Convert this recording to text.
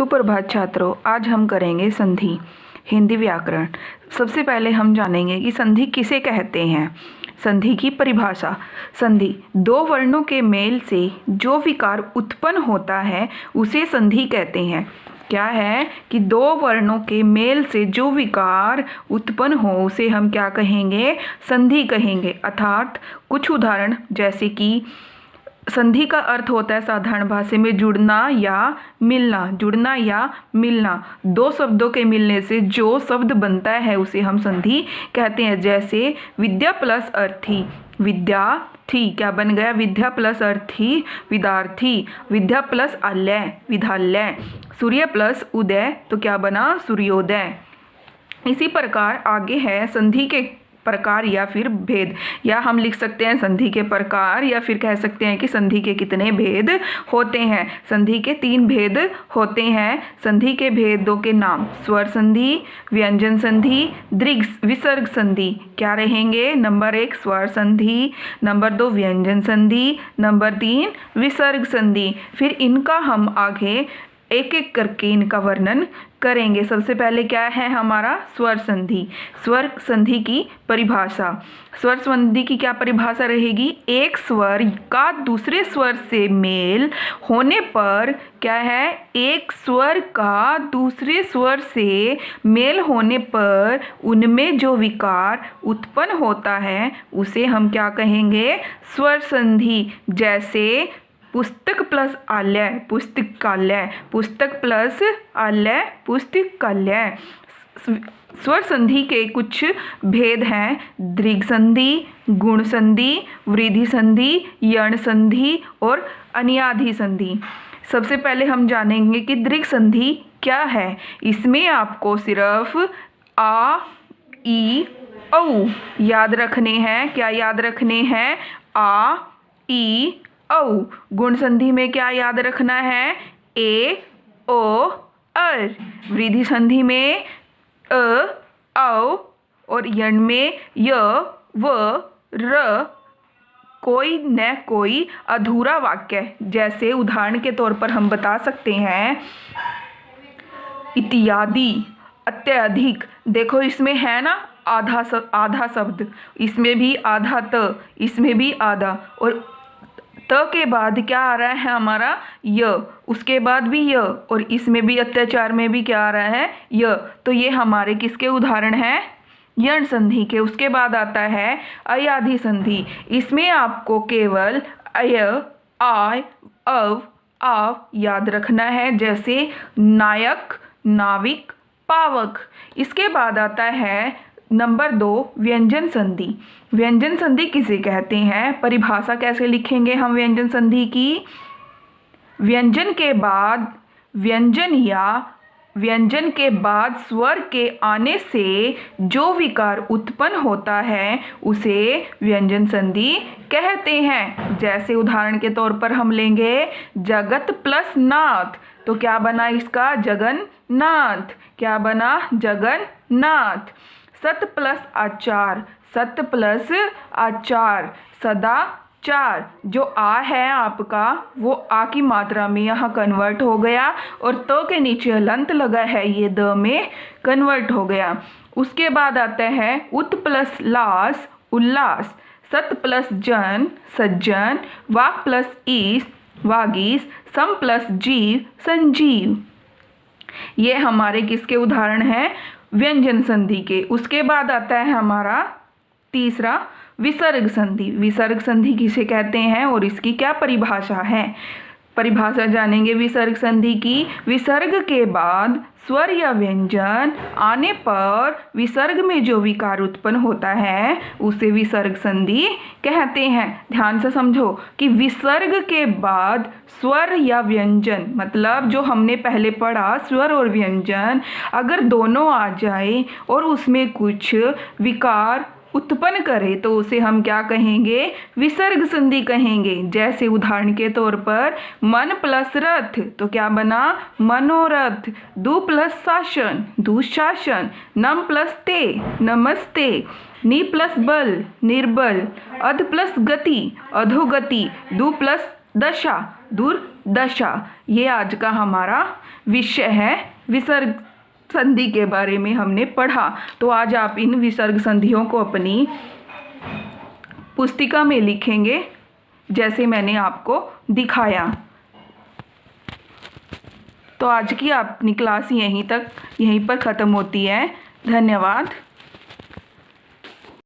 सुप्रभात छात्रों, आज हम करेंगे संधि हिंदी व्याकरण। सबसे पहले हम जानेंगे कि संधि किसे कहते हैं। संधि की परिभाषा। संधि दो वर्णों के मेल से जो विकार उत्पन्न होता है उसे संधि कहते हैं। क्या है कि दो वर्णों के मेल से जो विकार उत्पन्न हो उसे हम क्या कहेंगे, संधि कहेंगे। अर्थात कुछ उदाहरण जैसे कि संधि का अर्थ होता है साधारण भाषा में जुड़ना या मिलना। जुड़ना या मिलना, दो शब्दों के मिलने से जो शब्द बनता है उसे हम संधि कहते हैं। जैसे विद्या प्लस अर्थी, विद्यार्थी क्या बन गया, विद्या प्लस अर्थी विद्यार्थी। विद्या प्लस आलय, विद्यालय। सूर्य प्लस उदय तो क्या बना, सूर्योदय। इसी प्रकार आगे है संधि के प्रकार या फिर भेद, या हम लिख सकते हैं संधि के प्रकार, या फिर कह सकते हैं कि संधि के कितने भेद होते हैं। संधि के 3 भेद होते हैं। संधि के भेदों के नाम स्वर संधि, व्यंजन संधि, दीर्घ विसर्ग संधि क्या रहेंगे। नंबर 1 स्वर संधि, नंबर 2 व्यंजन संधि, नंबर 3 विसर्ग संधि। फिर इनका हम आगे एक एक करके इनका वर्णन करेंगे। सबसे पहले क्या है हमारा स्वर संधि। स्वर संधि की परिभाषा। स्वर संधि की क्या परिभाषा रहेगी, एक स्वर का दूसरे स्वर से मेल होने पर क्या है, एक स्वर का दूसरे स्वर से मेल होने पर उनमें जो विकार उत्पन्न होता है उसे हम क्या कहेंगे, स्वर संधि। जैसे पुस्तक प्लस आलय, पुस्तकालय। पुस्तक प्लस आलय, पुस्तकालय। स्वर संधि के कुछ भेद हैं, दीर्घ संधि, गुण संधि, वृद्धि संधि, यण संधि और अन्याधि संधि। सबसे पहले हम जानेंगे कि दीर्घ संधि क्या है। इसमें आपको सिर्फ आ, ई, औ याद रखने हैं। क्या याद रखने हैं, आ, ई, औ। गुण संधि में क्या याद रखना है, ए, ओ, अर। वृद्धि संधि में अ, औ और यण में य, व, र। कोई न कोई अधूरा वाक्य, जैसे उदाहरण के तौर पर हम बता सकते हैं इत्यादि, अत्यधिक। देखो इसमें है ना आधा शब्द, इसमें भी आधा त, इसमें भी आधा, और त के बाद क्या आ रहा है हमारा य, उसके बाद भी य, और इसमें भी अत्याचार में भी क्या आ रहा है य। तो ये हमारे किसके उदाहरण हैं, यण संधि के। उसके बाद आता है अयाधि संधि। इसमें आपको केवल अय, आय, अव, आव याद रखना है, जैसे नायक, नाविक, पावक। इसके बाद आता है नंबर 2 व्यंजन संधि। व्यंजन संधि किसे कहते हैं, परिभाषा कैसे लिखेंगे हम व्यंजन संधि की। व्यंजन के बाद व्यंजन या व्यंजन के बाद स्वर के आने से जो विकार उत्पन्न होता है उसे व्यंजन संधि कहते हैं। जैसे उदाहरण के तौर पर हम लेंगे जगत प्लस नाथ, तो क्या बना इसका, जगन्नाथ। क्या बना, जगन्नाथ। सत प्लस आचार, सत प्लस आचार, सदाचार। जो आ है आपका वो आ की मात्रा में यहाँ कन्वर्ट हो गया, और तो के नीचे हलंत लगा है ये द में कन्वर्ट हो गया। उसके बाद आता है उत प्लस लास, उल्लास। सत प्लस जन, सज्जन। वाक प्लस ईस, वागीस। सम प्लस जीव, संजीव। ये हमारे किसके उदाहरण हैं, व्यंजन संधि के। उसके बाद आता है हमारा तीसरा विसर्ग संधि। विसर्ग संधि किसे कहते हैं और इसकी क्या परिभाषा है। परिभाषा जानेंगे विसर्ग संधि की। विसर्ग के बाद स्वर या व्यंजन आने पर विसर्ग में जो विकार उत्पन्न होता है उसे विसर्ग संधि कहते हैं। ध्यान से समझो कि विसर्ग के बाद स्वर या व्यंजन, मतलब जो हमने पहले पढ़ा स्वर और व्यंजन, अगर दोनों आ जाए और उसमें कुछ विकार उत्पन्न करे तो उसे हम क्या कहेंगे, विसर्ग संधि कहेंगे। जैसे उदाहरण के तौर पर मन प्लस रथ, तो क्या बना, मनोरथ। दु प्लस शासन, दुशासन। नम प्लस ते, नमस्ते। नि प्लस बल, निर्बल। अध प्लस गति, अधोगति। दु प्लस दशा, दुर्दशा। दशा, ये आज का हमारा विषय है। विसर्ग संधि के बारे में हमने पढ़ा। तो आज आप इन विसर्ग संधियों को अपनी पुस्तिका में लिखेंगे जैसे मैंने आपको दिखाया। तो आज की अपनी क्लास यहीं पर ख़त्म होती है। धन्यवाद।